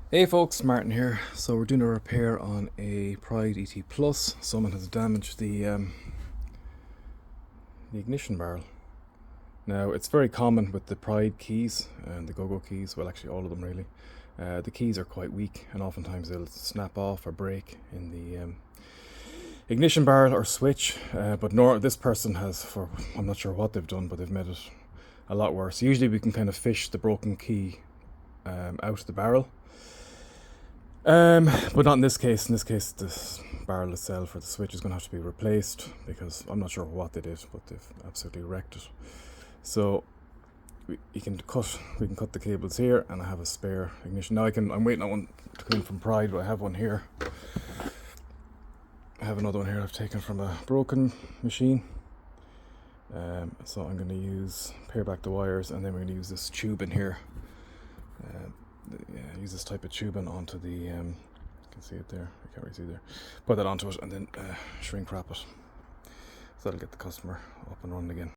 Hey folks, Martin here. So we're doing a repair on a Pride ET Plus. Someone has damaged the ignition barrel. Now it's very common with the Pride keys and the go-go keys, well actually all of them really. The keys are quite weak and oftentimes they'll snap off or break in the ignition barrel or switch. But this person has, I'm not sure what they've done, but they've made it a lot worse. Usually we can kind of fish the broken key out of the barrel. But not in this case. In this case, this barrel itself or the switch is going to have to be replaced because I'm not sure what they did, but they've absolutely wrecked it. So we can cut the cables here, and I have a spare ignition. Now I'm waiting on one to come in from Pride, but I have one here. I have another one here I've taken from a broken machine. So I'm going to pare back the wires, and then we're going to use this tube in here. Use this type of tubing onto the you can see it there, I can't really see there, put that onto it and then shrink wrap it, so that'll get the customer up and running again.